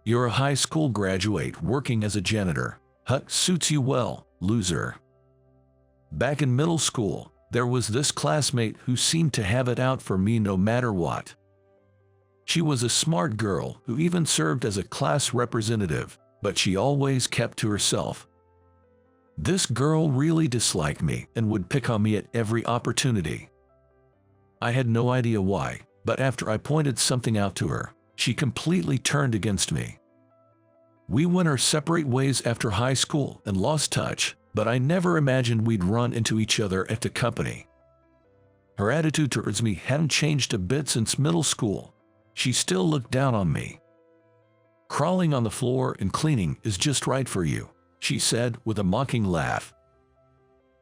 You're a high school graduate working as a janitor. Huh, suits you well, loser. Back in middle school, there was this classmate who seemed to have it out for me no matter what. She was a smart girl who even served as a class representative, but she always kept to herself. This girl really disliked me and would pick on me at every opportunity. I had no idea why, but after I pointed something out to her, she completely turned against me. We went our separate ways after high school and lost touch, but I never imagined we'd run into each other at the company. Her attitude towards me hadn't changed a bit since middle school. She still looked down on me. "Crawling on the floor and cleaning is just right for you," she said with a mocking laugh.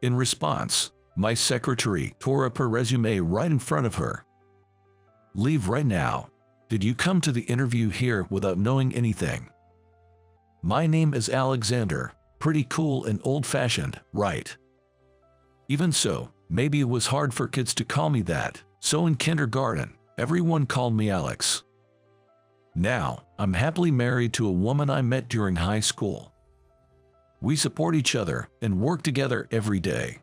In response, my secretary tore up her resume right in front of her. "Leave right now. Did you come to the interview here without knowing anything? My name is Alexander. Pretty cool and old-fashioned, right? Even so, maybe it was hard for kids to call me that, so in kindergarten, everyone called me Alex. Now, I'm happily married to a woman I met during high school. We support each other and work together every day.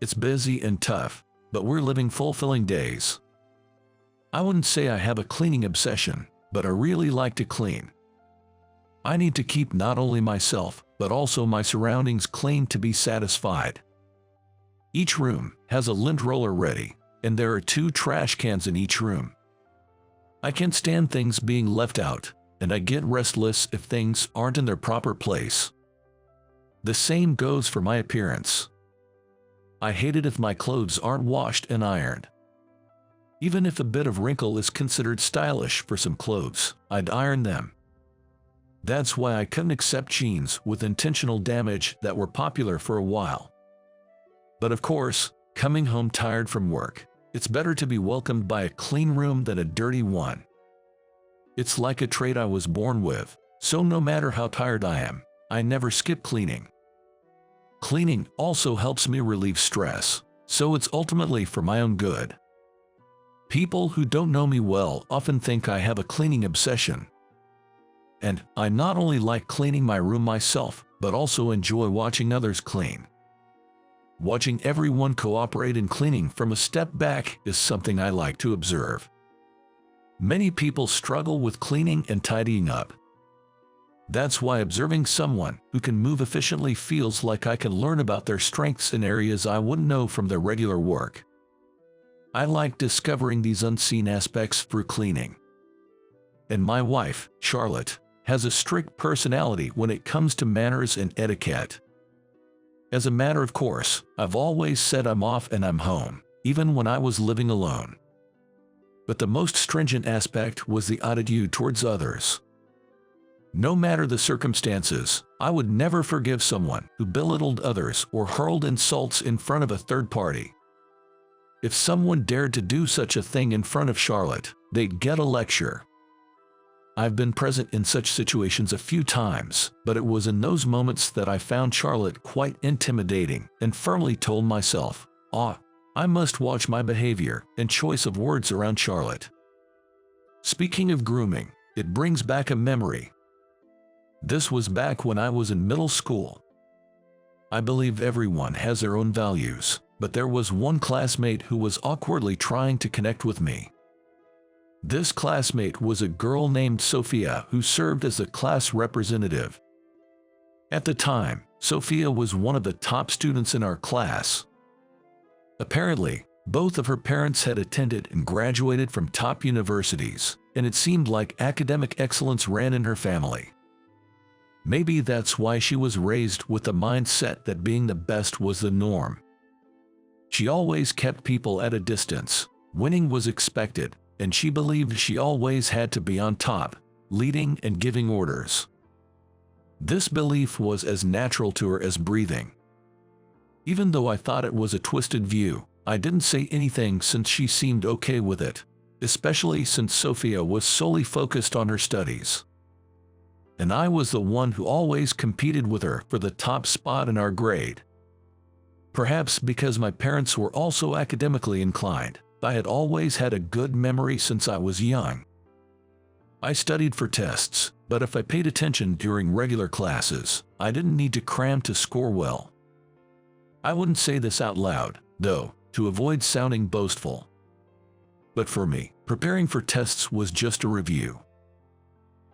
It's busy and tough, but we're living fulfilling days. I wouldn't say I have a cleaning obsession, but I really like to clean. I need to keep not only myself, but also my surroundings clean to be satisfied. Each room has a lint roller ready, and there are 2 trash cans in each room. I can't stand things being left out, and I get restless if things aren't in their proper place. The same goes for my appearance. I hate it if my clothes aren't washed and ironed. Even if a bit of wrinkle is considered stylish for some clothes, I'd iron them. That's why I couldn't accept jeans with intentional damage that were popular for a while. But of course, coming home tired from work, it's better to be welcomed by a clean room than a dirty one. It's like a trait I was born with, so no matter how tired I am, I never skip cleaning. Cleaning also helps me relieve stress, so it's ultimately for my own good. People who don't know me well often think I have a cleaning obsession. And I not only like cleaning my room myself, but also enjoy watching others clean. Watching everyone cooperate in cleaning from a step back is something I like to observe. Many people struggle with cleaning and tidying up. That's why observing someone who can move efficiently feels like I can learn about their strengths in areas I wouldn't know from their regular work. I like discovering these unseen aspects through cleaning. And my wife, Charlotte, has a strict personality when it comes to manners and etiquette. As a matter of course, I've always said I'm off and I'm home, even when I was living alone. But the most stringent aspect was the attitude towards others. No matter the circumstances, I would never forgive someone who belittled others or hurled insults in front of a third party. If someone dared to do such a thing in front of Charlotte, they'd get a lecture. I've been present in such situations a few times, but it was in those moments that I found Charlotte quite intimidating and firmly told myself, I must watch my behavior and choice of words around Charlotte. Speaking of grooming, it brings back a memory. This was back when I was in middle school. I believe everyone has their own values, but there was one classmate who was awkwardly trying to connect with me. This classmate was a girl named Sophia who served as a class representative. At the time, Sophia was one of the top students in our class. Apparently, both of her parents had attended and graduated from top universities, and it seemed like academic excellence ran in her family. Maybe that's why she was raised with the mindset that being the best was the norm. She always kept people at a distance. Winning was expected, and she believed she always had to be on top, leading and giving orders. This belief was as natural to her as breathing. Even though I thought it was a twisted view, I didn't say anything since she seemed okay with it, especially since Sophia was solely focused on her studies. And I was the one who always competed with her for the top spot in our grade. Perhaps because my parents were also academically inclined, I had always had a good memory since I was young. I studied for tests, but if I paid attention during regular classes, I didn't need to cram to score well. I wouldn't say this out loud, though, to avoid sounding boastful. But for me, preparing for tests was just a review.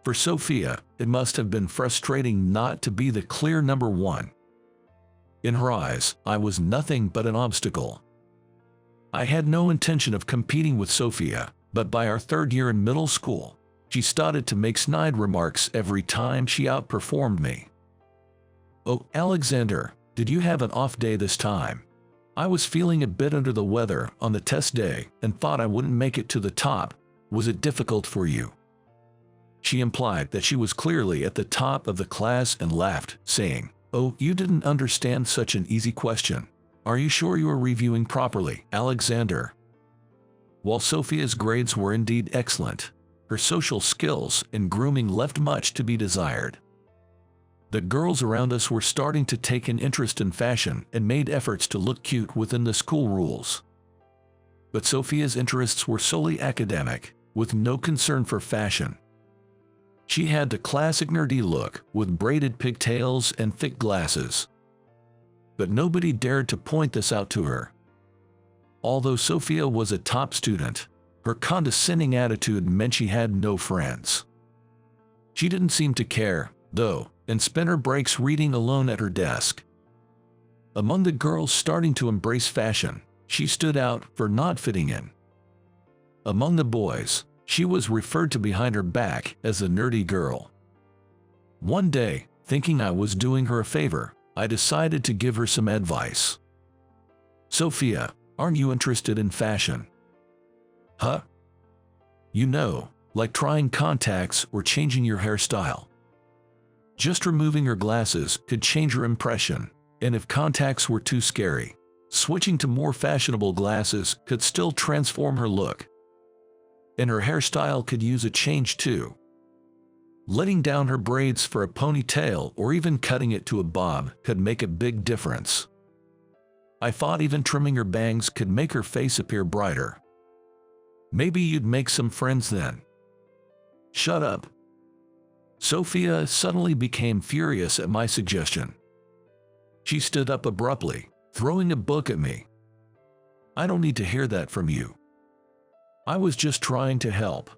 For Sophia, it must have been frustrating not to be the clear number one. In her eyes, I was nothing but an obstacle. I had no intention of competing with Sophia, but by our third year in middle school, she started to make snide remarks every time she outperformed me. "Oh, Alexander, did you have an off day this time? I was feeling a bit under the weather on the test day and thought I wouldn't make it to the top. Was it difficult for you?" She implied that she was clearly at the top of the class and laughed, saying, "Oh, you didn't understand such an easy question. Are you sure you are reviewing properly, Alexander?" While Sophia's grades were indeed excellent, her social skills and grooming left much to be desired. The girls around us were starting to take an interest in fashion and made efforts to look cute within the school rules. But Sophia's interests were solely academic, with no concern for fashion. She had the classic nerdy look, with braided pigtails and thick glasses. But nobody dared to point this out to her. Although Sophia was a top student, her condescending attitude meant she had no friends. She didn't seem to care, though, and spent her breaks reading alone at her desk. Among the girls starting to embrace fashion, she stood out for not fitting in. Among the boys, she was referred to behind her back as the nerdy girl. One day, thinking I was doing her a favor, I decided to give her some advice. "Sophia, aren't you interested in fashion?" "Huh? You know, like trying contacts or changing your hairstyle. Just removing your glasses could change your impression, and if contacts were too scary, switching to more fashionable glasses could still transform her look. And her hairstyle could use a change too. Letting down her braids for a ponytail or even cutting it to a bob could make a big difference. I thought even trimming her bangs could make her face appear brighter. Maybe you'd make some friends then." "Shut up." Sophia suddenly became furious at my suggestion. She stood up abruptly, throwing a book at me. "I don't need to hear that from you. I was just trying to help."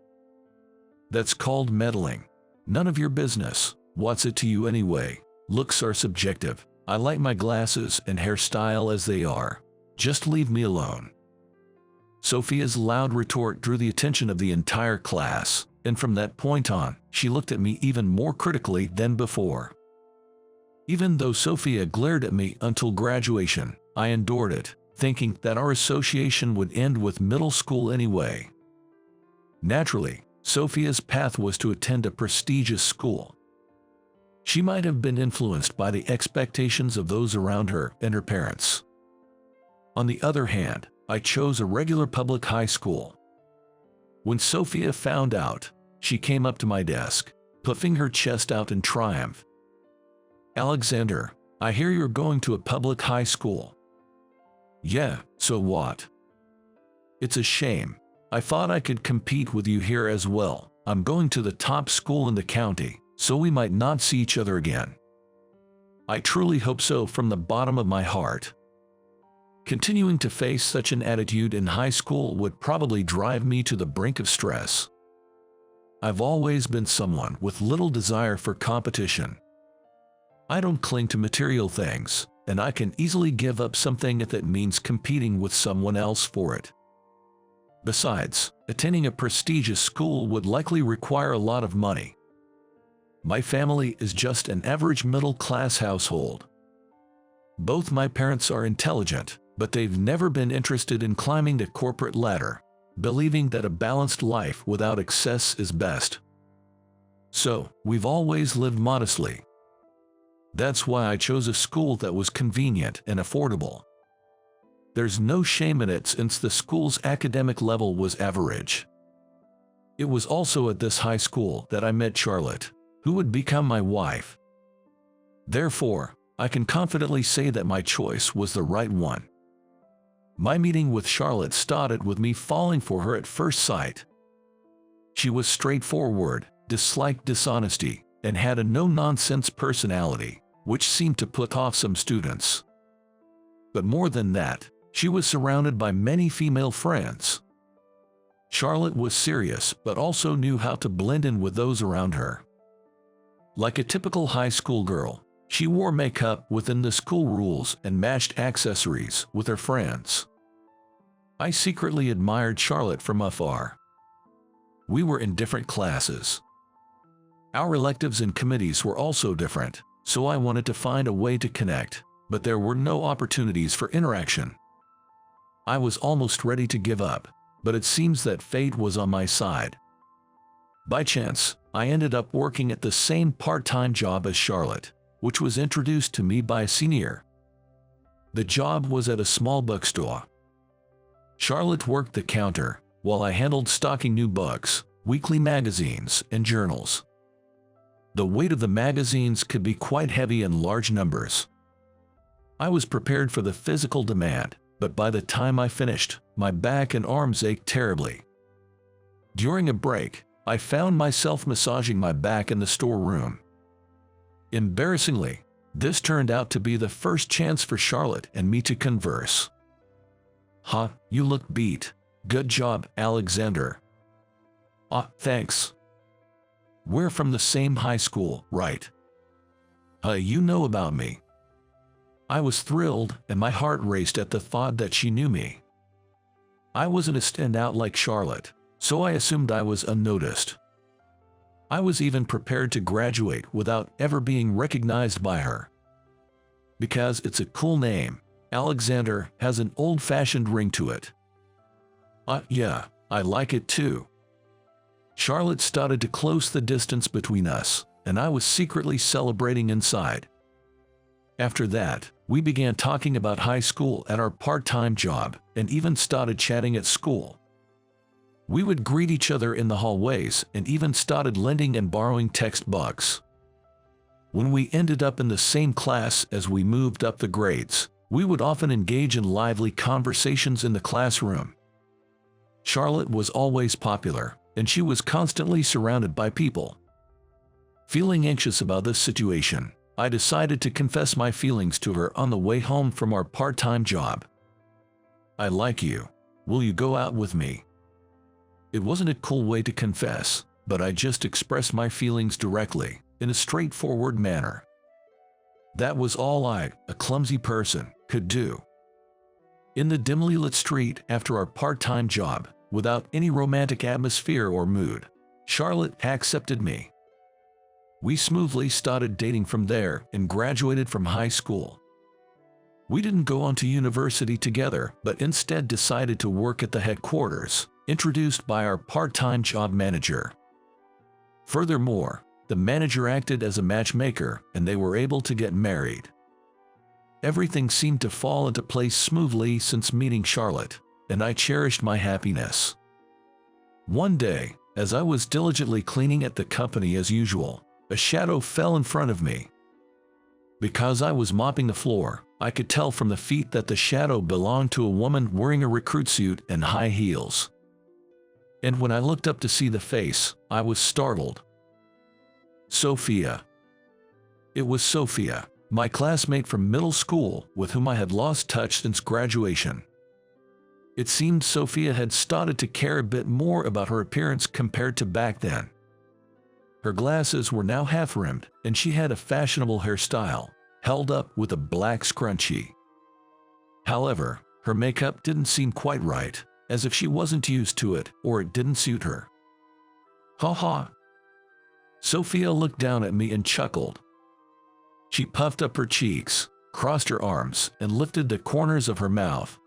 "That's called meddling. None of your business. What's it to you anyway? Looks are subjective. I like my glasses and hairstyle as they are. Just leave me alone." Sophia's loud retort drew the attention of the entire class, and from that point on, she looked at me even more critically than before. Even though Sophia glared at me until graduation, I endured it, thinking that our association would end with middle school anyway. Naturally, Sophia's path was to attend a prestigious school. She might have been influenced by the expectations of those around her and her parents. On the other hand, I chose a regular public high school. When Sophia found out, she came up to my desk, puffing her chest out in triumph. "Alexander, I hear you're going to a public high school." "Yeah, so what?" "It's a shame. I thought I could compete with you here as well. I'm going to the top school in the county, so we might not see each other again." "I truly hope so from the bottom of my heart." Continuing to face such an attitude in high school would probably drive me to the brink of stress. I've always been someone with little desire for competition. I don't cling to material things, and I can easily give up something if it means competing with someone else for it. Besides, attending a prestigious school would likely require a lot of money. My family is just an average middle-class household. Both my parents are intelligent, but they've never been interested in climbing the corporate ladder, believing that a balanced life without excess is best. So, we've always lived modestly. That's why I chose a school that was convenient and affordable. There's no shame in it since the school's academic level was average. It was also at this high school that I met Charlotte, who would become my wife. Therefore, I can confidently say that my choice was the right one. My meeting with Charlotte started with me falling for her at first sight. She was straightforward, disliked dishonesty, and had a no-nonsense personality, which seemed to put off some students. But more than that, she was surrounded by many female friends. Charlotte was serious but also knew how to blend in with those around her. Like a typical high school girl, she wore makeup within the school rules and matched accessories with her friends. I secretly admired Charlotte from afar. We were in different classes. Our electives and committees were also different, so I wanted to find a way to connect, but there were no opportunities for interaction. I was almost ready to give up, but it seems that fate was on my side. By chance, I ended up working at the same part-time job as Charlotte, which was introduced to me by a senior. The job was at a small bookstore. Charlotte worked the counter, while I handled stocking new books, weekly magazines, and journals. The weight of the magazines could be quite heavy in large numbers. I was prepared for the physical demand, but by the time I finished, my back and arms ached terribly. During a break, I found myself massaging my back in the storeroom. Embarrassingly, this turned out to be the first chance for Charlotte and me to converse. "Huh, you look beat. Good job, Alexander." Thanks. We're from the same high school, right?" You know about me." I was thrilled, and my heart raced at the thought that she knew me. I wasn't a standout like Charlotte, so I assumed I was unnoticed. I was even prepared to graduate without ever being recognized by her. Because it's a cool name, Alexander has an old-fashioned ring to it. Yeah, I like it too." Charlotte started to close the distance between us, and I was secretly celebrating inside. After that, we began talking about high school at our part-time job, and even started chatting at school. We would greet each other in the hallways and even started lending and borrowing textbooks. When we ended up in the same class as we moved up the grades, we would often engage in lively conversations in the classroom. Charlotte was always popular, and she was constantly surrounded by people. Feeling anxious about this situation, I decided to confess my feelings to her on the way home from our part-time job. "I like you. Will you go out with me?" It wasn't a cool way to confess, but I just expressed my feelings directly, in a straightforward manner. That was all I, a clumsy person, could do. In the dimly lit street after our part-time job, without any romantic atmosphere or mood, Charlotte accepted me. We smoothly started dating from there and graduated from high school. We didn't go on to university together, but instead decided to work at the headquarters, introduced by our part-time job manager. Furthermore, the manager acted as a matchmaker, and they were able to get married. Everything seemed to fall into place smoothly since meeting Charlotte, and I cherished my happiness. One day, as I was diligently cleaning at the company as usual, a shadow fell in front of me. Because I was mopping the floor, I could tell from the feet that the shadow belonged to a woman wearing a recruit suit and high heels. And when I looked up to see the face, I was startled. Sophia. It was Sophia, my classmate from middle school with whom I had lost touch since graduation. It seemed Sophia had started to care a bit more about her appearance compared to back then. Her glasses were now half-rimmed, and she had a fashionable hairstyle, held up with a black scrunchie. However, her makeup didn't seem quite right, as if she wasn't used to it or it didn't suit her. "Ha ha." Sophia looked down at me and chuckled. She puffed up her cheeks, crossed her arms, and lifted the corners of her mouth.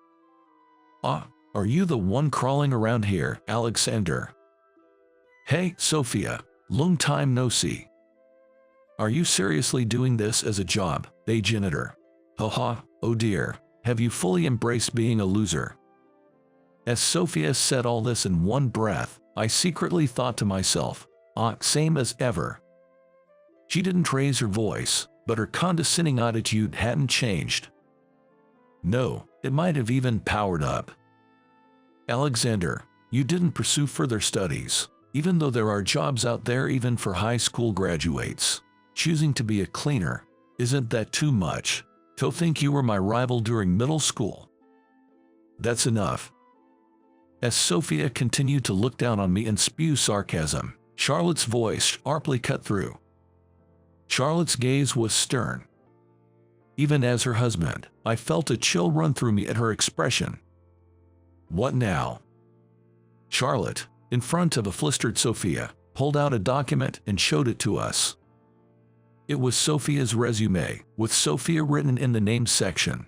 Are you the one crawling around here, Alexander?" "Hey, Sophia, long time no see. Are you seriously doing this as a job, janitor? Haha, oh dear, have you fully embraced being a loser?" As Sophia said all this in one breath, I secretly thought to myself, same as ever. She didn't raise her voice, but her condescending attitude hadn't changed. No, it might have even powered up. "Alexander, you didn't pursue further studies. Even though there are jobs out there even for high school graduates, choosing to be a cleaner, isn't that too much? To think you were my rival during middle school. That's enough. As Sophia continued to look down on me and spew sarcasm, Charlotte's voice sharply cut through. Charlotte's gaze was stern. Even as her husband, I felt a chill run through me at her expression. What now? Charlotte, in front of a flustered Sophia, pulled out a document and showed it to us. It was Sophia's resume, with Sophia written in the name section.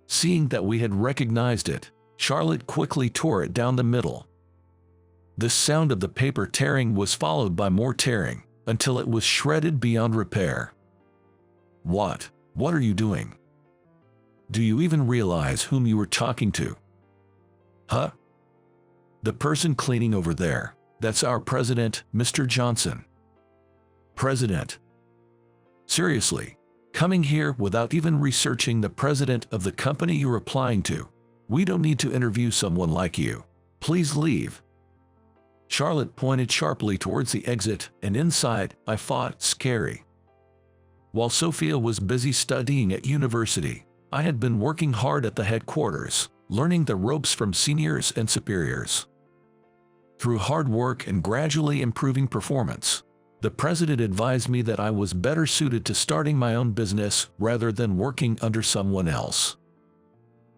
Seeing that we had recognized it, Charlotte quickly tore it down the middle. The sound of the paper tearing was followed by more tearing, until it was shredded beyond repair. What are you doing? Do you even realize whom you were talking to? Huh? The person cleaning over there, that's our president, Mr. Johnson. President? Seriously, coming here without even researching the president of the company you're applying to? We don't need to interview someone like you. Please leave. Charlotte pointed sharply towards the exit, and inside, I thought, scary. While Sophia was busy studying at university, I had been working hard at the headquarters, learning the ropes from seniors and superiors. Through hard work and gradually improving performance, the president advised me that I was better suited to starting my own business rather than working under someone else.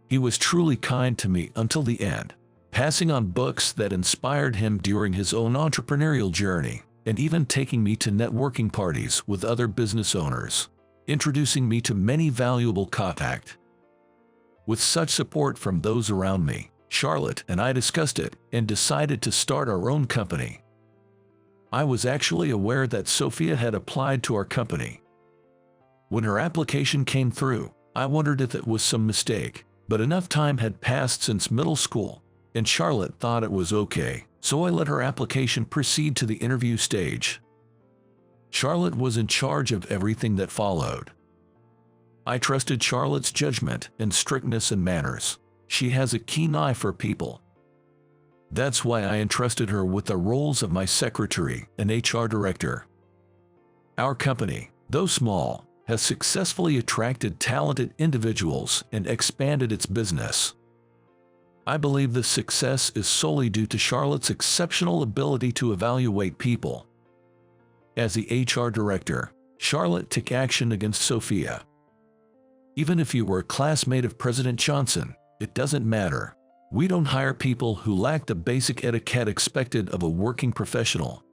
He was truly kind to me until the end, passing on books that inspired him during his own entrepreneurial journey, and even taking me to networking parties with other business owners, introducing me to many valuable contacts. With such support from those around me, Charlotte and I discussed it and decided to start our own company. I was actually aware that Sophia had applied to our company. When her application came through, I wondered if it was some mistake, but enough time had passed since middle school, and Charlotte thought it was okay, so I let her application proceed to the interview stage. Charlotte was in charge of everything that followed. I trusted Charlotte's judgment and strictness and manners. She has a keen eye for people. That's why I entrusted her with the roles of my secretary and HR director. Our company, though small, has successfully attracted talented individuals and expanded its business. I believe this success is solely due to Charlotte's exceptional ability to evaluate people. As the HR director, Charlotte took action against Sophia. Even if you were a classmate of President Johnson, it doesn't matter. We don't hire people who lack the basic etiquette expected of a working professional.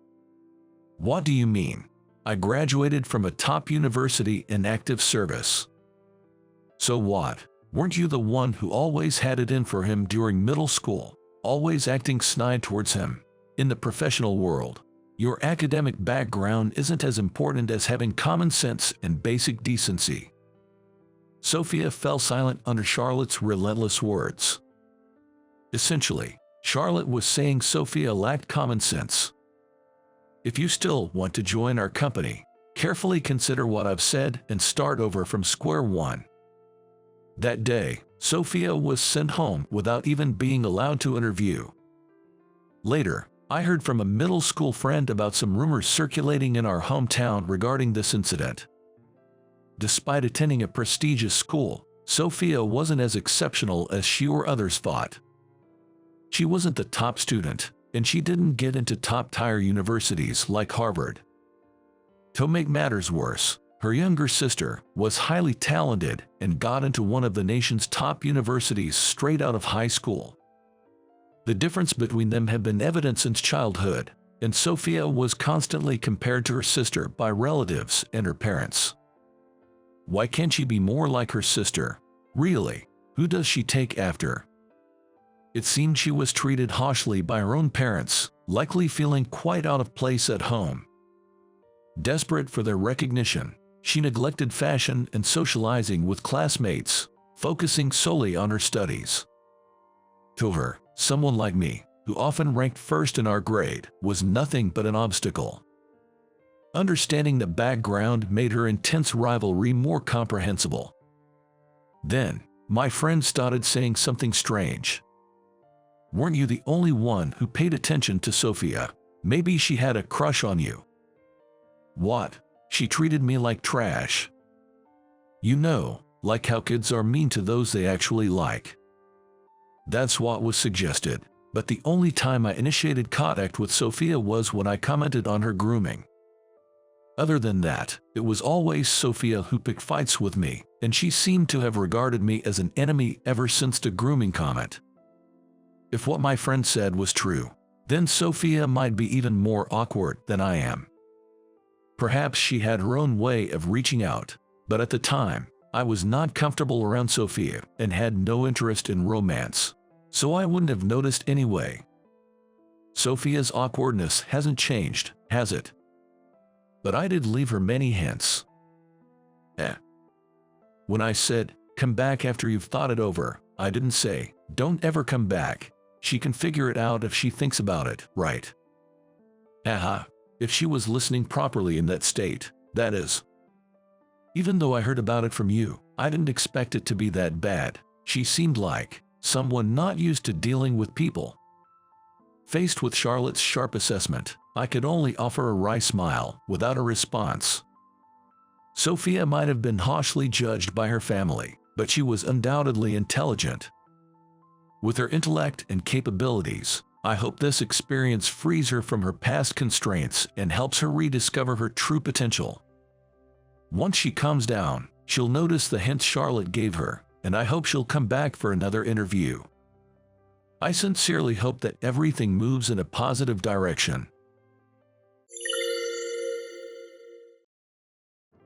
What do you mean? I graduated from a top university in active service. So what? Weren't you the one who always had it in for him during middle school, always acting snide towards him? In the professional world, your academic background isn't as important as having common sense and basic decency. Sophia fell silent under Charlotte's relentless words. Essentially, Charlotte was saying Sophia lacked common sense. If you still want to join our company, carefully consider what I've said and start over from square one. That day, Sophia was sent home without even being allowed to interview. Later, I heard from a middle school friend about some rumors circulating in our hometown regarding this incident. Despite attending a prestigious school, Sophia wasn't as exceptional as she or others thought. She wasn't the top student, and she didn't get into top-tier universities like Harvard. To make matters worse, her younger sister was highly talented and got into one of the nation's top universities straight out of high school. The difference between them had been evident since childhood, and Sophia was constantly compared to her sister by relatives and her parents. Why can't she be more like her sister? Really, who does she take after? It seemed she was treated harshly by her own parents, likely feeling quite out of place at home. Desperate for their recognition, she neglected fashion and socializing with classmates, focusing solely on her studies. To her, someone like me, who often ranked first in our grade, was nothing but an obstacle. Understanding the background made her intense rivalry more comprehensible. Then, my friend started saying something strange. Weren't you the only one who paid attention to Sophia? Maybe she had a crush on you. What? She treated me like trash. You know, like how kids are mean to those they actually like. That's what was suggested, but the only time I initiated contact with Sophia was when I commented on her grooming. Other than that, it was always Sophia who picked fights with me, and she seemed to have regarded me as an enemy ever since the grooming comment. If what my friend said was true, then Sophia might be even more awkward than I am. Perhaps she had her own way of reaching out, but at the time, I was not comfortable around Sophia and had no interest in romance, so I wouldn't have noticed anyway. Sophia's awkwardness hasn't changed, has it? But I did leave her many hints. When I said, "Come back after you've thought it over," I didn't say, "Don't ever come back. She can figure it out if she thinks about it, right?" If she was listening properly in that state, that is. Even though I heard about it from you, I didn't expect it to be that bad. She seemed like someone not used to dealing with people. Faced with Charlotte's sharp assessment, I could only offer a wry smile without a response. Sophia might have been harshly judged by her family, but she was undoubtedly intelligent. With her intellect and capabilities, I hope this experience frees her from her past constraints and helps her rediscover her true potential. Once she calms down, she'll notice the hints Charlotte gave her, and I hope she'll come back for another interview. I sincerely hope that everything moves in a positive direction.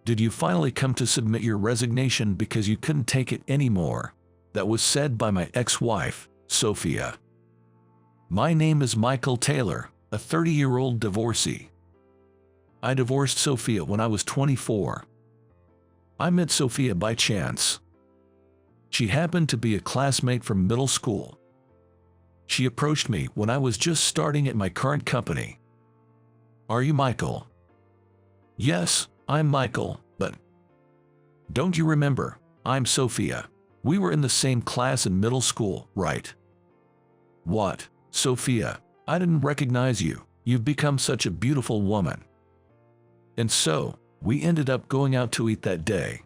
Did you finally come to submit your resignation because you couldn't take it anymore? That was said by my ex-wife, Sophia. My name is Michael Taylor, a 30-year-old divorcee. I divorced Sophia when I was 24. I met Sophia by chance. She happened to be a classmate from middle school. She approached me when I was just starting at my current company. "Are you Michael?" "Yes, I'm Michael, but..." "Don't you remember? I'm Sophia. We were in the same class in middle school, right?" "What, Sophia? I didn't recognize you. You've become such a beautiful woman." And so, we ended up going out to eat that day.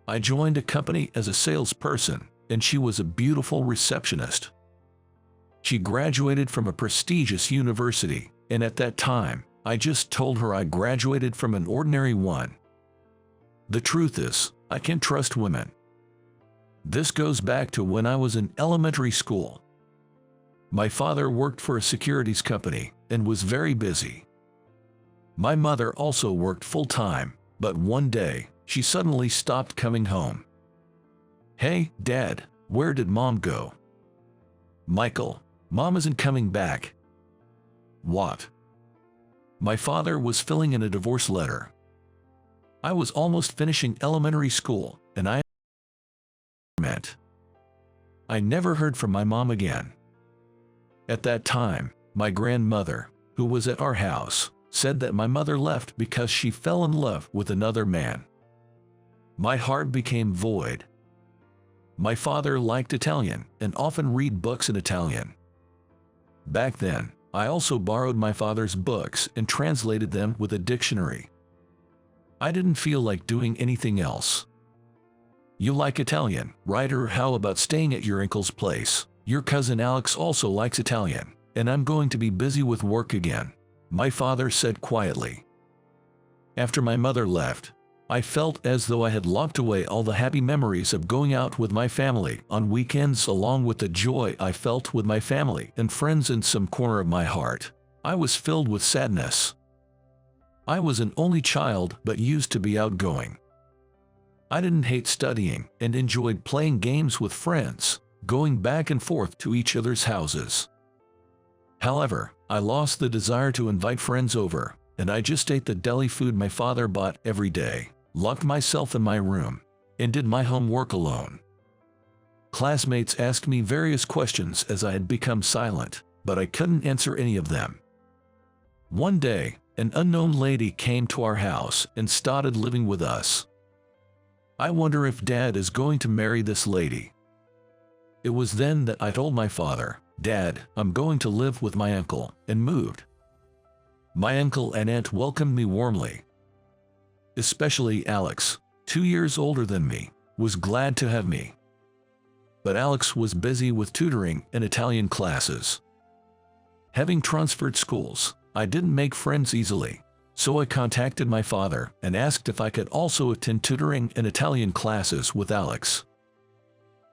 I joined a company as a salesperson, and she was a beautiful receptionist. She graduated from a prestigious university, and at that time, I just told her I graduated from an ordinary one. The truth is, I can't trust women. This goes back to when I was in elementary school. My father worked for a securities company and was very busy. My mother also worked full-time, but one day, she suddenly stopped coming home. "Hey, Dad, where did Mom go?" "Michael, Mom isn't coming back." "What?" My father was filling in a divorce letter. I was almost finishing elementary school, and I never heard from my mom again. At that time, my grandmother, who was at our house, said that my mother left because she fell in love with another man. My heart became void. My father liked Italian and often read books in Italian. Back then, I also borrowed my father's books and translated them with a dictionary. I didn't feel like doing anything else. "You like Italian, right? Or how about staying at your uncle's place? Your cousin Alex also likes Italian, and I'm going to be busy with work again," my father said quietly. After my mother left, I felt as though I had locked away all the happy memories of going out with my family on weekends, along with the joy I felt with my family and friends. In some corner of my heart, I was filled with sadness. I was an only child but used to be outgoing. I didn't hate studying and enjoyed playing games with friends, going back and forth to each other's houses. However, I lost the desire to invite friends over, and I just ate the deli food my father bought every day, locked myself in my room, and did my homework alone. Classmates asked me various questions as I had become silent, but I couldn't answer any of them. One day, an unknown lady came to our house and started living with us. I wonder if Dad is going to marry this lady. It was then that I told my father, "Dad, I'm going to live with my uncle," and moved. My uncle and aunt welcomed me warmly. Especially Alex, 2 years older than me, was glad to have me. But Alex was busy with tutoring and Italian classes. Having transferred schools, I didn't make friends easily, so I contacted my father and asked if I could also attend tutoring and Italian classes with Alex.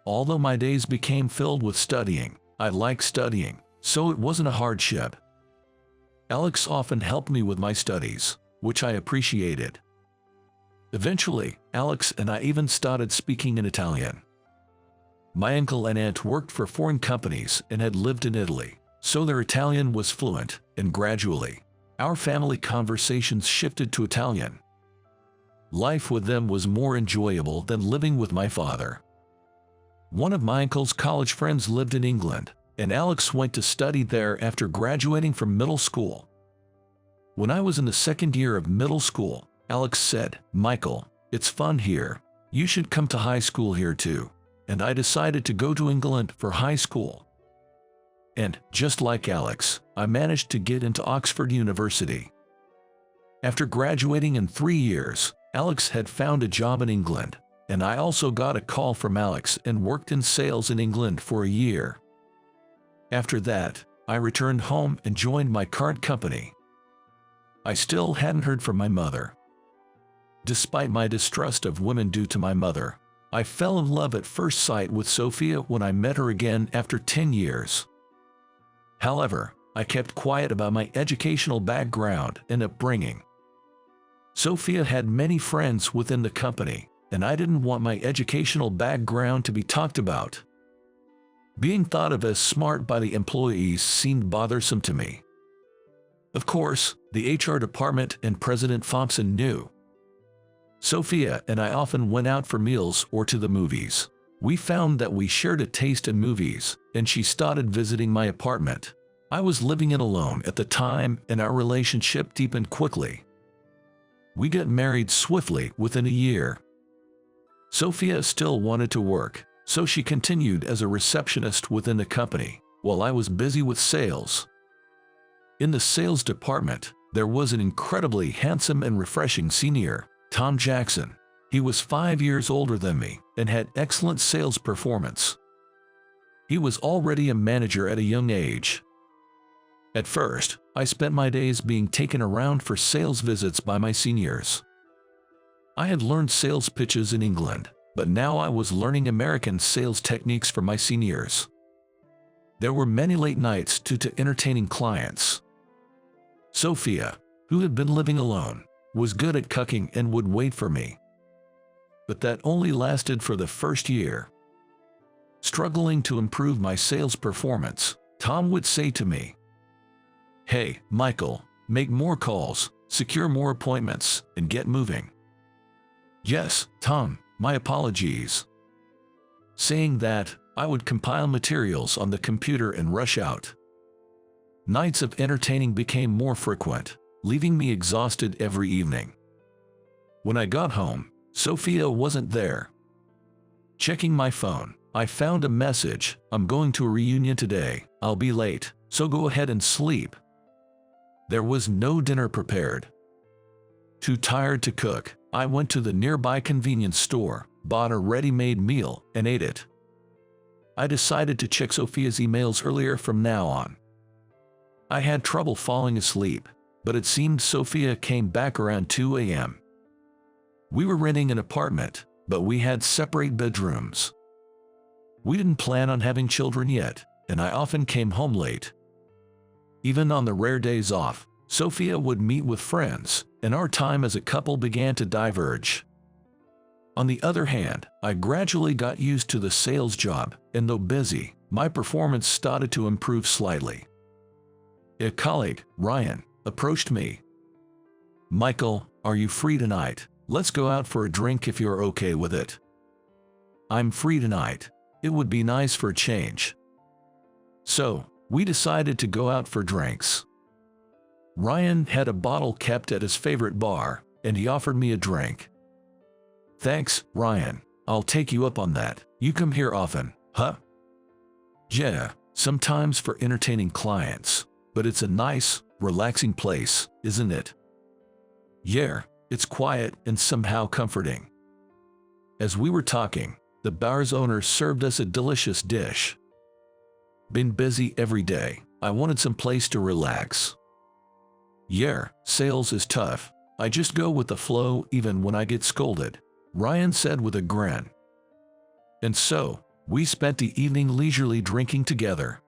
Although my days became filled with studying, I liked studying, so it wasn't a hardship. Alex often helped me with my studies, which I appreciated. Eventually, Alex and I even started speaking in Italian. My uncle and aunt worked for foreign companies and had lived in Italy, so their Italian was fluent, and gradually, our family conversations shifted to Italian. Life with them was more enjoyable than living with my father. One of my uncle's college friends lived in England, and Alex went to study there after graduating from middle school. When I was in the second year of middle school, Alex said, "Michael, it's fun here. You should come to high school here too." And I decided to go to England for high school. And, just like Alex, I managed to get into Oxford University. After graduating in 3 years, Alex had found a job in England, and I also got a call from Alex and worked in sales in England for a year. After that, I returned home and joined my current company. I still hadn't heard from my mother. Despite my distrust of women due to my mother, I fell in love at first sight with Sophia when I met her again after 10 years. However, I kept quiet about my educational background and upbringing. Sophia had many friends within the company, and I didn't want my educational background to be talked about. Being thought of as smart by the employees seemed bothersome to me. Of course, the HR department and President Thompson knew. Sophia and I often went out for meals or to the movies. We found that we shared a taste in movies, and she started visiting my apartment. I was living in alone at the time, and our relationship deepened quickly. We got married swiftly within a year. Sophia still wanted to work, so she continued as a receptionist within the company, while I was busy with sales. In the sales department, there was an incredibly handsome and refreshing senior, Tom Jackson. He was 5 years older than me and had excellent sales performance. He was already a manager at a young age. At first, I spent my days being taken around for sales visits by my seniors. I had learned sales pitches in England, but now I was learning American sales techniques from my seniors. There were many late nights due to entertaining clients. Sophia, who had been living alone, was good at cooking and would wait for me. But that only lasted for the first year. Struggling to improve my sales performance, Tom would say to me, "Hey, Michael, make more calls, secure more appointments, and get moving." "Yes, Tom, my apologies." Saying that, I would compile materials on the computer and rush out. Nights of entertaining became more frequent, leaving me exhausted every evening. When I got home, Sophia wasn't there. Checking my phone, I found a message, "I'm going to a reunion today, I'll be late, so go ahead and sleep." There was no dinner prepared. Too tired to cook, I went to the nearby convenience store, bought a ready-made meal, and ate it. I decided to check Sophia's emails earlier from now on. I had trouble falling asleep, but it seemed Sophia came back around 2 a.m. We were renting an apartment, but we had separate bedrooms. We didn't plan on having children yet, and I often came home late. Even on the rare days off, Sophia would meet with friends, and our time as a couple began to diverge. On the other hand, I gradually got used to the sales job, and though busy, my performance started to improve slightly. A colleague, Ryan, approached me. "Michael, are you free tonight? Let's go out for a drink if you're okay with it." "I'm free tonight. It would be nice for a change." So, we decided to go out for drinks. Ryan had a bottle kept at his favorite bar, and he offered me a drink. "Thanks, Ryan. I'll take you up on that. You come here often, huh?" "Yeah, sometimes for entertaining clients, but it's a nice, relaxing place, isn't it? Yeah, it's quiet and somehow comforting. As we were talking, the bar's owner served us a delicious dish. Been busy every day. I wanted some place to relax. Yeah, sales is tough. I just go with the flow even when I get scolded, Ryan said with a grin. And so, we spent the evening leisurely drinking together.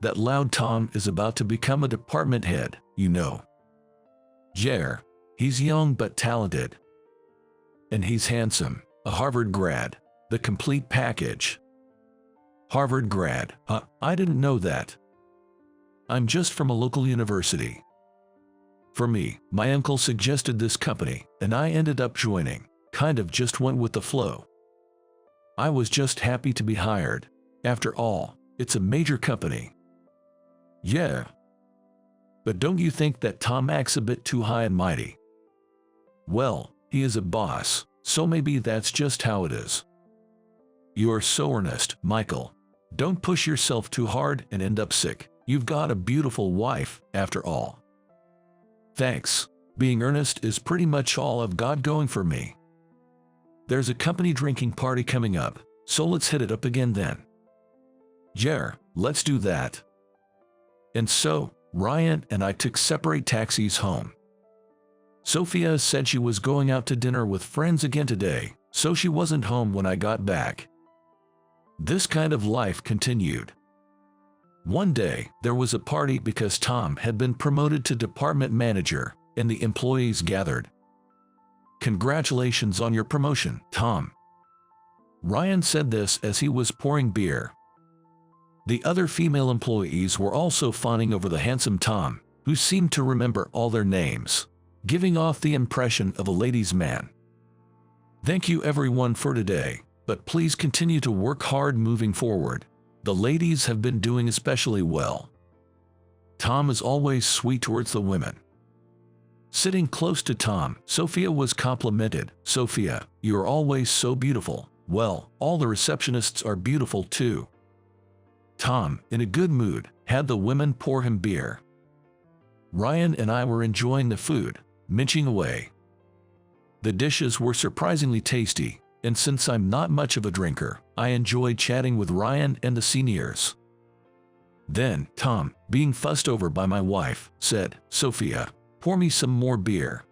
That loud Tom is about to become a department head, you know. Yeah, he's young but talented. And he's handsome, a Harvard grad, the complete package. Harvard grad, huh? I didn't know that. I'm just from a local university. For me, my uncle suggested this company, and I ended up joining, kind of just went with the flow. I was just happy to be hired. After all, it's a major company. Yeah. But don't you think that Tom acts a bit too high and mighty? Well, he is a boss, so maybe that's just how it is. You're so earnest, Michael. Don't push yourself too hard and end up sick. You've got a beautiful wife, after all. Thanks. Being earnest is pretty much all I've got going for me. There's a company drinking party coming up, so let's hit it up again then. Yeah, let's do that. And so, Ryan and I took separate taxis home. Sophia said she was going out to dinner with friends again today, so she wasn't home when I got back. This kind of life continued. One day, there was a party because Tom had been promoted to department manager, and the employees gathered. Congratulations on your promotion, Tom. Ryan said this as he was pouring beer. The other female employees were also fawning over the handsome Tom, who seemed to remember all their names, giving off the impression of a ladies' man. Thank you everyone for today, but please continue to work hard moving forward. The ladies have been doing especially well. Tom is always sweet towards the women. Sitting close to Tom, Sophia was complimented. Sophia, you're always so beautiful. Well, all the receptionists are beautiful too. Tom, in a good mood, had the women pour him beer. Ryan and I were enjoying the food, munching away. The dishes were surprisingly tasty, and since I'm not much of a drinker, I enjoyed chatting with Ryan and the seniors. Then, Tom, being fussed over by my wife, said, Sophia, pour me some more beer.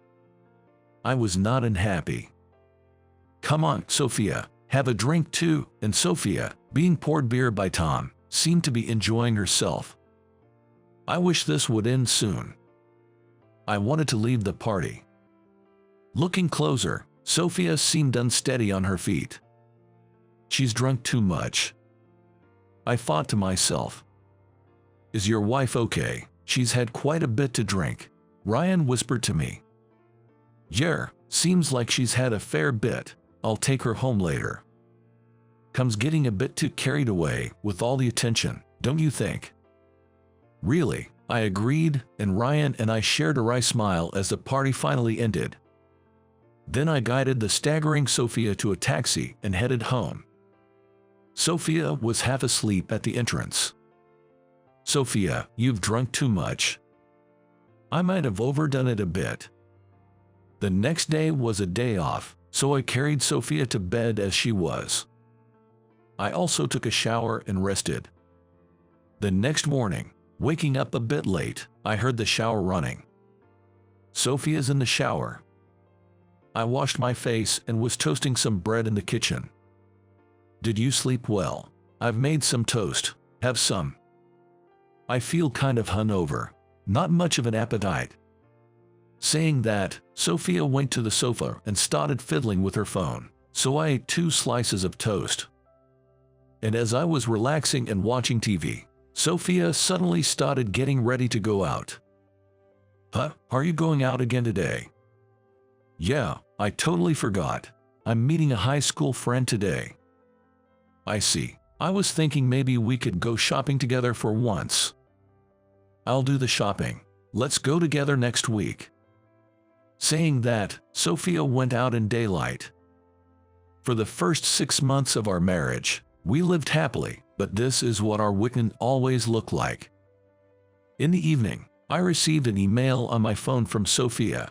I was not unhappy. Come on, Sophia, have a drink too, and Sophia, being poured beer by Tom, seemed to be enjoying herself. I wish this would end soon. I wanted to leave the party. Looking closer, Sophia seemed unsteady on her feet. She's drunk too much. I thought to myself. Is your wife okay? She's had quite a bit to drink, Ryan whispered to me. Yeah, seems like she's had a fair bit. I'll take her home later. Comes getting a bit too carried away with all the attention, don't you think? Really, I agreed, and Ryan and I shared a wry smile as the party finally ended. Then I guided the staggering Sophia to a taxi and headed home. Sophia was half asleep at the entrance. Sophia, you've drunk too much. I might have overdone it a bit. The next day was a day off, so I carried Sophia to bed as she was. I also took a shower and rested. The next morning, waking up a bit late, I heard the shower running. Sophia's in the shower. I washed my face and was toasting some bread in the kitchen. Did you sleep well? I've made some toast. Have some. I feel kind of hungover. Not much of an appetite. Saying that, Sophia went to the sofa and started fiddling with her phone, so I ate 2 slices of toast. And as I was relaxing and watching TV, Sophia suddenly started getting ready to go out. Huh? Are you going out again today? Yeah, I totally forgot. I'm meeting a high school friend today. I see. I was thinking maybe we could go shopping together for once. I'll do the shopping. Let's go together next week. Saying that, Sophia went out in daylight. For the first 6 months of our marriage, we lived happily, but this is what our weekend always looked like. In the evening, I received an email on my phone from Sophia.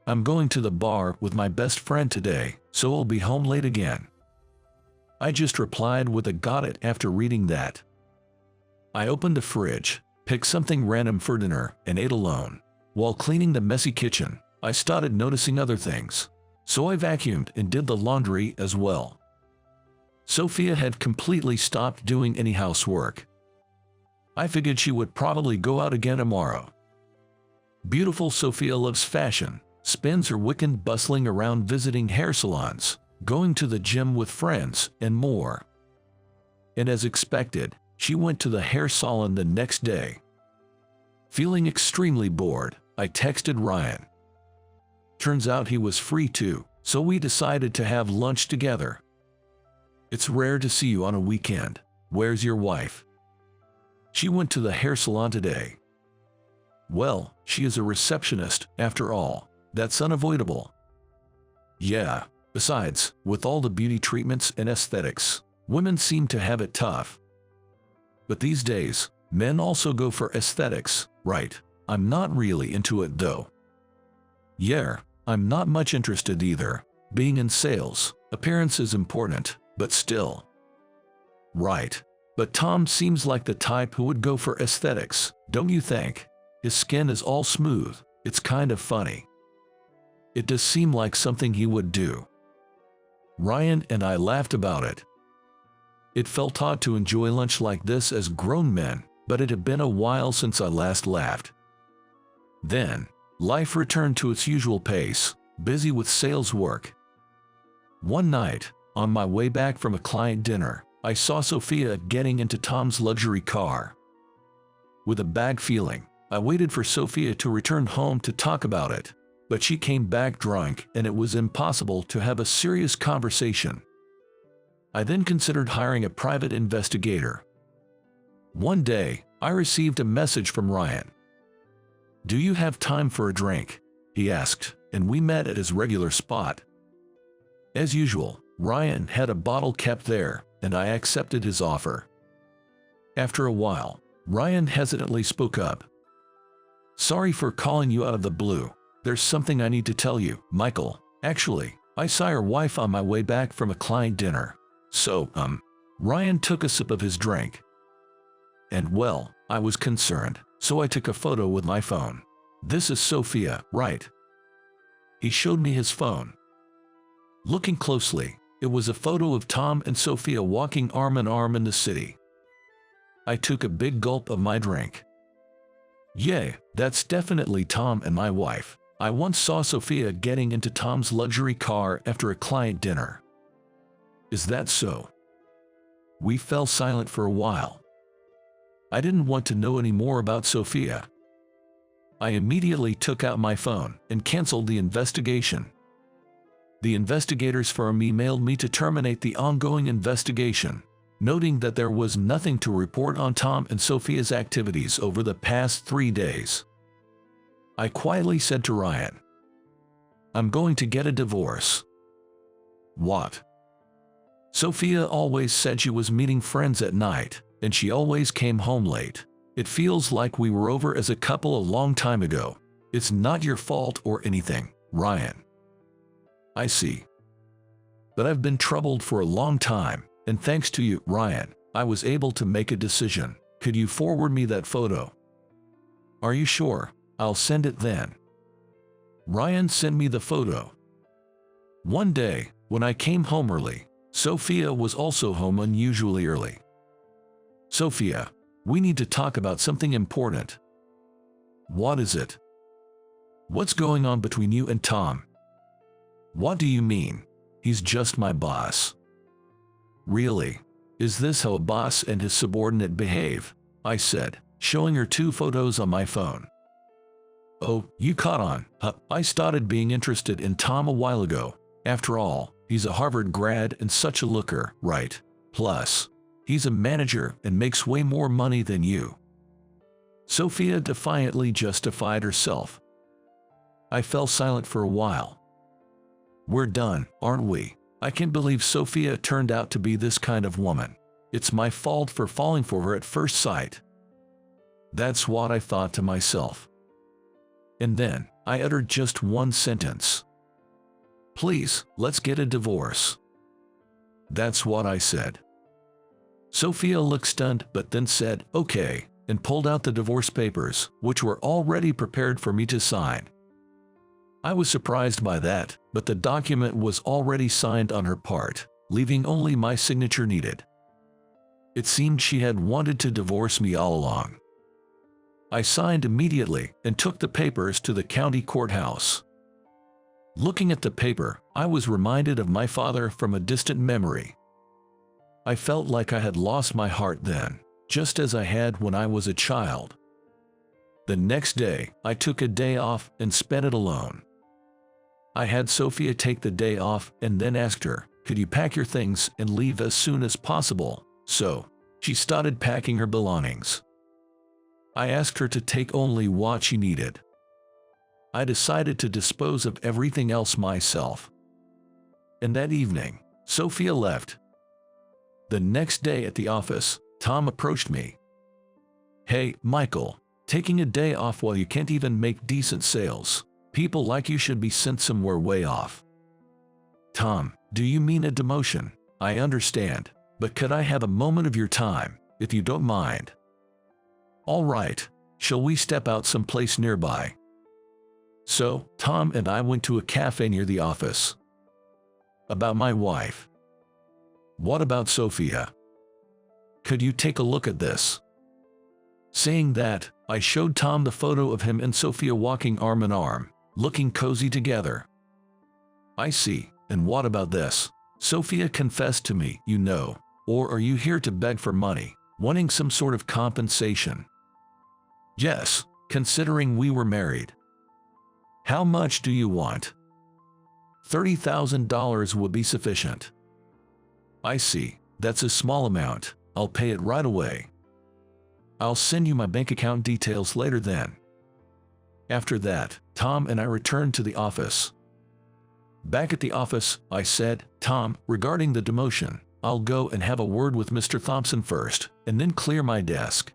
I'm going to the bar with my best friend today, so I'll be home late again. I just replied with a got it after reading that. I opened the fridge, picked something random for dinner, and ate alone. While cleaning the messy kitchen, I started noticing other things. So I vacuumed and did the laundry as well. Sophia had completely stopped doing any housework. I figured she would probably go out again tomorrow. Beautiful Sophia loves fashion, spends her weekend bustling around visiting hair salons, going to the gym with friends, and more. And as expected, she went to the hair salon the next day. Feeling extremely bored, I texted Ryan. Turns out he was free too, so we decided to have lunch together. It's rare to see you on a weekend. Where's your wife? She went to the hair salon today. Well, she is a receptionist, after all. That's unavoidable. Yeah, besides, with all the beauty treatments and aesthetics, women seem to have it tough. But these days, men also go for aesthetics, right? I'm not really into it though. Yeah, I'm not much interested either. Being in sales, appearance is important, but still. Right. But Tom seems like the type who would go for aesthetics, don't you think? His skin is all smooth, it's kind of funny. It does seem like something he would do. Ryan and I laughed about it. It felt odd to enjoy lunch like this as grown men, but it had been a while since I last laughed. Then, life returned to its usual pace, busy with sales work. One night, on my way back from a client dinner, I saw Sophia getting into Tom's luxury car. With a bad feeling, I waited for Sophia to return home to talk about it, but she came back drunk and it was impossible to have a serious conversation. I then considered hiring a private investigator. One day, I received a message from Ryan. "Do you have time for a drink?" he asked, and we met at his regular spot. As usual, Ryan had a bottle kept there, and I accepted his offer. After a while, Ryan hesitantly spoke up. "Sorry for calling you out of the blue. There's something I need to tell you, Michael. Actually, I saw your wife on my way back from a client dinner. So, Ryan took a sip of his drink. And well, I was concerned, so I took a photo with my phone. This is Sophia, right? He showed me his phone. Looking closely, it was a photo of Tom and Sophia walking arm in arm in the city. I took a big gulp of my drink. Yeah, that's definitely Tom and my wife. I once saw Sophia getting into Tom's luxury car after a client dinner. Is that so? We fell silent for a while. I didn't want to know any more about Sophia. I immediately took out my phone and canceled the investigation. The investigators firm emailed me to terminate the ongoing investigation, noting that there was nothing to report on Tom and Sophia's activities over the past 3 days. I quietly said to Ryan, "I'm going to get a divorce." What? Sophia always said she was meeting friends at night, and she always came home late. It feels like we were over as a couple a long time ago. It's not your fault or anything, Ryan. I see. But I've been troubled for a long time, and thanks to you, Ryan, I was able to make a decision. Could you forward me that photo? Are you sure? I'll send it then. Ryan sent me the photo. One day, when I came home early, Sophia was also home unusually early. Sophia, we need to talk about something important. What is it? What's going on between you and Tom? What do you mean? He's just my boss. Really? Is this how a boss and his subordinate behave? I said, showing her 2 photos on my phone. Oh, you caught on. I started being interested in Tom a while ago. After all, he's a Harvard grad and such a looker, right? Plus, he's a manager and makes way more money than you. Sophia defiantly justified herself. I fell silent for a while. We're done, aren't we? I can't believe Sophia turned out to be this kind of woman. It's my fault for falling for her at first sight. That's what I thought to myself. And then, I uttered just one sentence. Please, let's get a divorce. That's what I said. Sophia looked stunned but then said, okay, and pulled out the divorce papers, which were already prepared for me to sign. I was surprised by that, but the document was already signed on her part, leaving only my signature needed. It seemed she had wanted to divorce me all along. I signed immediately and took the papers to the county courthouse. Looking at the paper, I was reminded of my father from a distant memory. I felt like I had lost my heart then, just as I had when I was a child. The next day, I took a day off and spent it alone. I had Sophia take the day off and then asked her, could you pack your things and leave as soon as possible? So, she started packing her belongings. I asked her to take only what she needed. I decided to dispose of everything else myself. And that evening, Sophia left. The next day at the office, Tom approached me. Hey, Michael, taking a day off while you can't even make decent sales. People like you should be sent somewhere way off. Tom, do you mean a demotion? I understand, but could I have a moment of your time, if you don't mind? All right, shall we step out someplace nearby? So, Tom and I went to a cafe near the office. About my wife. What about Sophia? Could you take a look at this? Saying that, I showed Tom the photo of him and Sophia walking arm in arm, looking cozy together. I see, and what about this? Sophia confessed to me, you know, or are you here to beg for money, wanting some sort of compensation? Yes, considering we were married. How much do you want? $30,000 would be sufficient. I see, that's a small amount, I'll pay it right away. I'll send you my bank account details later then. After that, Tom and I returned to the office. Back at the office, I said, Tom, regarding the demotion, I'll go and have a word with Mr. Thompson first, and then clear my desk.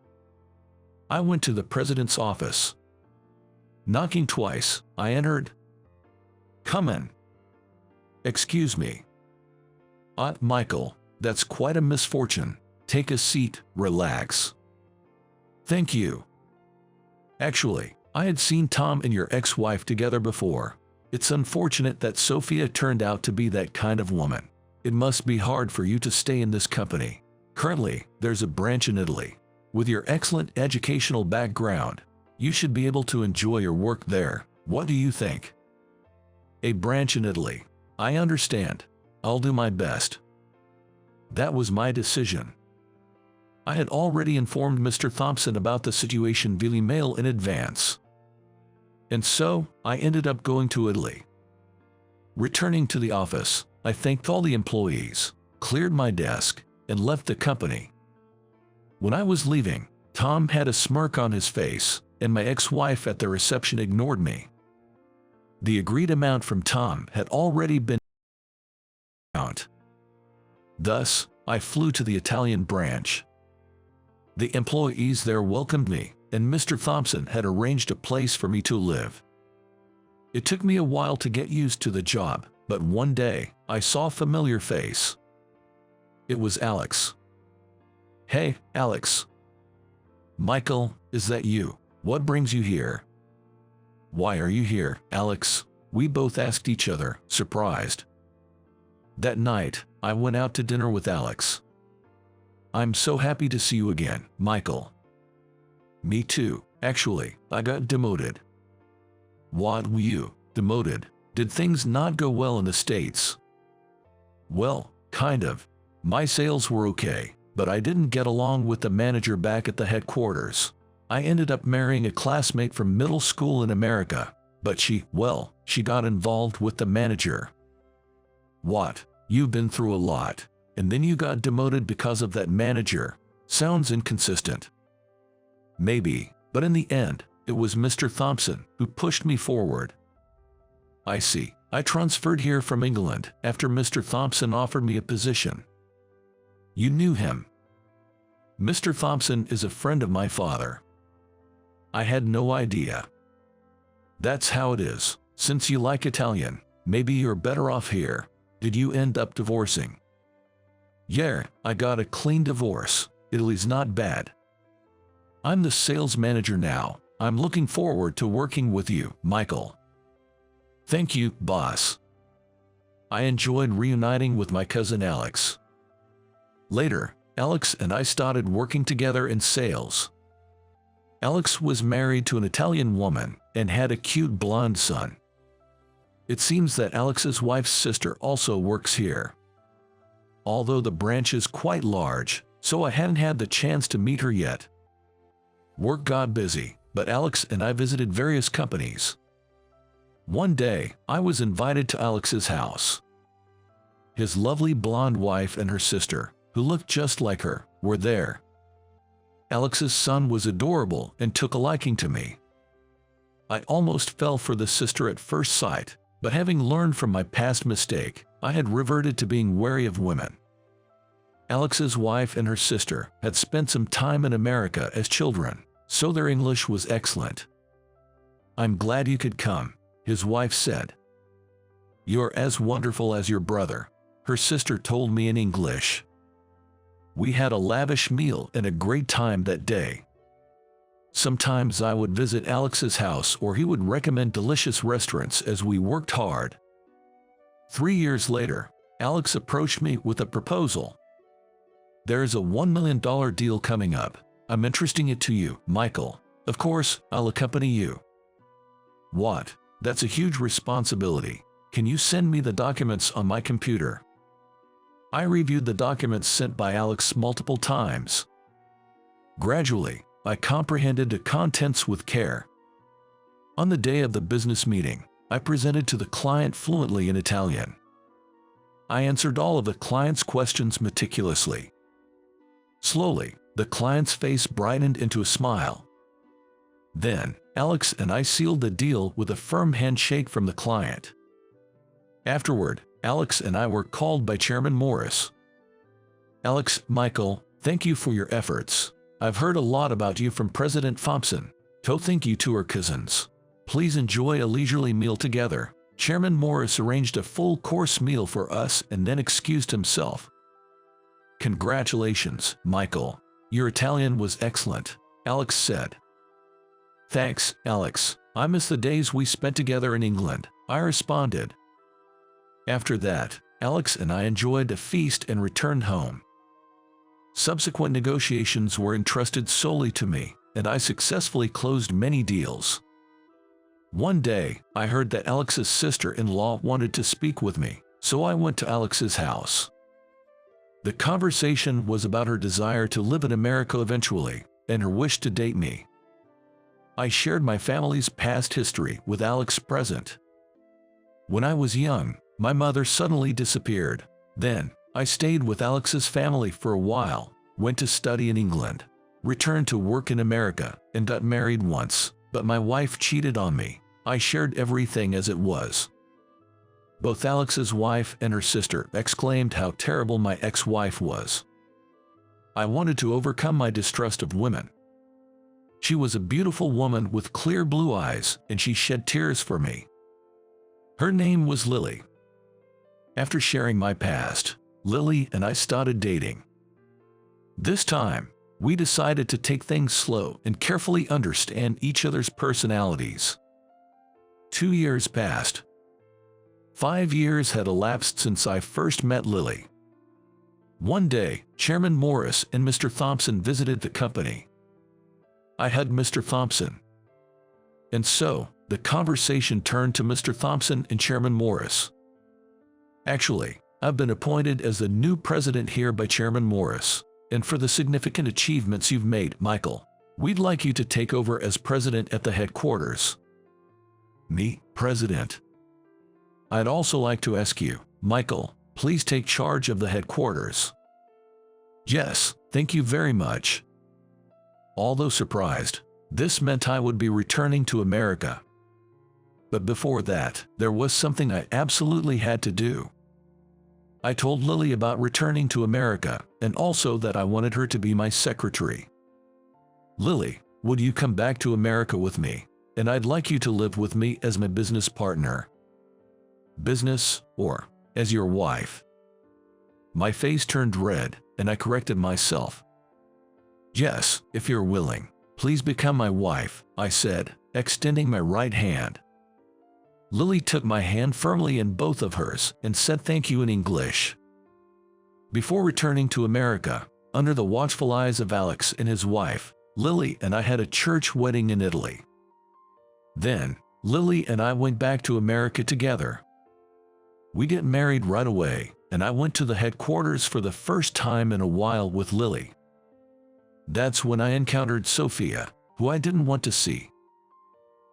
I went to the president's office. Knocking twice, I entered. Come in. Excuse me. Michael, that's quite a misfortune. Take a seat, relax. Thank you. Actually, I had seen Tom and your ex-wife together before. It's unfortunate that Sophia turned out to be that kind of woman. It must be hard for you to stay in this company. Currently, there's a branch in Italy. With your excellent educational background, you should be able to enjoy your work there. What do you think? A branch in Italy. I understand. I'll do my best. That was my decision. I had already informed Mr. Thompson about the situation via email in advance. And so, I ended up going to Italy. Returning to the office, I thanked all the employees, cleared my desk, and left the company. When I was leaving, Tom had a smirk on his face, and my ex-wife at the reception ignored me. The agreed amount from Tom had already been out. Thus, I flew to the Italian branch. The employees there welcomed me, and Mr. Thompson had arranged a place for me to live. It took me a while to get used to the job, but one day, I saw a familiar face. It was Alex. Hey, Alex. Michael, is that you? What brings you here? Why are you here, Alex? We both asked each other, surprised. That night, I went out to dinner with Alex. I'm so happy to see you again, Michael. Me too, actually, I got demoted. What were you, demoted? Did things not go well in the States? Well, kind of. My sales were okay, but I didn't get along with the manager back at the headquarters. I ended up marrying a classmate from middle school in America, but she got involved with the manager. What? You've been through a lot, and then you got demoted because of that manager. Sounds inconsistent. Maybe, but in the end, it was Mr. Thompson who pushed me forward. I see. I transferred here from England after Mr. Thompson offered me a position. You knew him. Mr. Thompson is a friend of my father. I had no idea. That's how it is. Since you like Italian, maybe you're better off here. Did you end up divorcing? Yeah, I got a clean divorce. Italy's not bad. I'm the sales manager now. I'm looking forward to working with you, Michael. Thank you, boss. I enjoyed reuniting with my cousin Alex. Later, Alex and I started working together in sales. Alex was married to an Italian woman and had a cute blonde son. It seems that Alex's wife's sister also works here. Although the branch is quite large, so I hadn't had the chance to meet her yet. Work got busy, but Alex and I visited various companies. One day, I was invited to Alex's house. His lovely blonde wife and her sister, who looked just like her, were there. Alex's son was adorable and took a liking to me. I almost fell for the sister at first sight, but having learned from my past mistake, I had reverted to being wary of women. Alex's wife and her sister had spent some time in America as children, so their English was excellent. "I'm glad you could come," his wife said. "You're as wonderful as your brother," her sister told me in English. We had a lavish meal and a great time that day. Sometimes I would visit Alex's house or he would recommend delicious restaurants as we worked hard. 3 years later, Alex approached me with a proposal. "There's a $1 million deal coming up. I'm entrusting it to you, Michael. Of course, I'll accompany you." "What? That's a huge responsibility. Can you send me the documents on my computer?" I reviewed the documents sent by Alex multiple times. Gradually, I comprehended the contents with care. On the day of the business meeting, I presented to the client fluently in Italian. I answered all of the client's questions meticulously. Slowly, the client's face brightened into a smile. Then, Alex and I sealed the deal with a firm handshake from the client. Afterward, Alex and I were called by Chairman Morris. "Alex, Michael, thank you for your efforts. I've heard a lot about you from President Thompson. To think you two are cousins. Please enjoy a leisurely meal together." Chairman Morris arranged a full-course meal for us and then excused himself. "Congratulations, Michael. Your Italian was excellent," Alex said. "Thanks, Alex. I miss the days we spent together in England," I responded. After that, Alex and I enjoyed a feast and returned home. Subsequent negotiations were entrusted solely to me, and I successfully closed many deals. One day, I heard that Alex's sister-in-law wanted to speak with me, so I went to Alex's house. The conversation was about her desire to live in America eventually, and her wish to date me. I shared my family's past history with Alex present. When I was young, my mother suddenly disappeared. Then, I stayed with Alex's family for a while, went to study in England, returned to work in America, and got married once, but my wife cheated on me. I shared everything as it was. Both Alex's wife and her sister exclaimed how terrible my ex-wife was. I wanted to overcome my distrust of women. She was a beautiful woman with clear blue eyes, and she shed tears for me. Her name was Lily. After sharing my past, Lily and I started dating. This time, we decided to take things slow and carefully understand each other's personalities. 2 years passed. 5 years had elapsed since I first met Lily. One day, Chairman Morris and Mr. Thompson visited the company. I hugged Mr. Thompson. And so, the conversation turned to Mr. Thompson and Chairman Morris. "Actually, I've been appointed as the new president here by Chairman Morris, and for the significant achievements you've made, Michael, we'd like you to take over as president at the headquarters." "Me, president? I'd also like to ask you, Michael, please take charge of the headquarters." "Yes, thank you very much." Although surprised, this meant I would be returning to America. But before that, there was something I absolutely had to do. I told Lily about returning to America, and also that I wanted her to be my secretary. Lily, Would you come back to America with me? And I'd like you to live with me as my business partner. Business, or as your wife. My face turned red, and I corrected myself. Yes, if you're willing. Please become my wife, I said, extending my right hand. Lily took my hand firmly in both of hers and said thank you in English. Before returning to America, under the watchful eyes of Alex and his wife, Lily and I had a church wedding in Italy. Then, Lily and I went back to America together. We get married right away, and I went to the headquarters for the first time in a while with Lily. That's when I encountered Sophia, who I didn't want to see.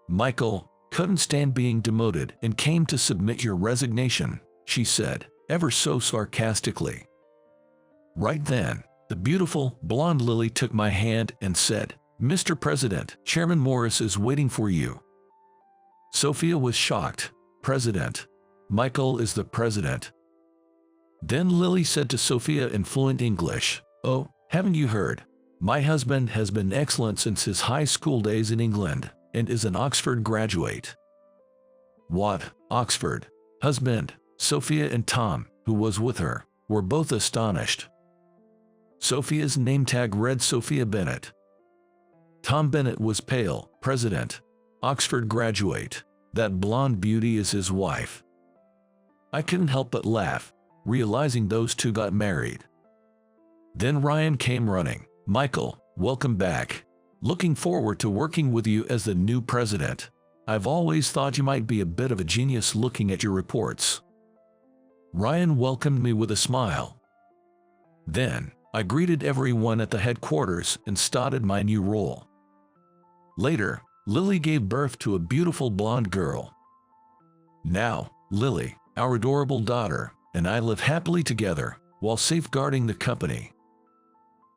Michael couldn't stand being demoted and came to submit your resignation, she said, ever so sarcastically. Right then, the beautiful, blonde Lily took my hand and said, Mr. President, Chairman Morris is waiting for you. Sophia was shocked. President. Michael is the president. Then Lily said to Sophia in fluent English, Oh, haven't you heard? My husband has been excellent since his high school days in England and is an Oxford graduate. What, Oxford? Husband? Sophia and Tom, who was with her, were both astonished. Sophia's name tag read Sophia Bennett. Tom Bennett was pale, president, Oxford graduate. That blonde beauty is his wife. I couldn't help but laugh, realizing those two got married. Then Ryan came running. Michael, welcome back. Looking forward to working with you as the new president. I've always thought you might be a bit of a genius looking at your reports. Ryan welcomed me with a smile. Then, I greeted everyone at the headquarters and started my new role. Later, Lily gave birth to a beautiful blonde girl. Now, Lily, our adorable daughter, and I live happily together while safeguarding the company.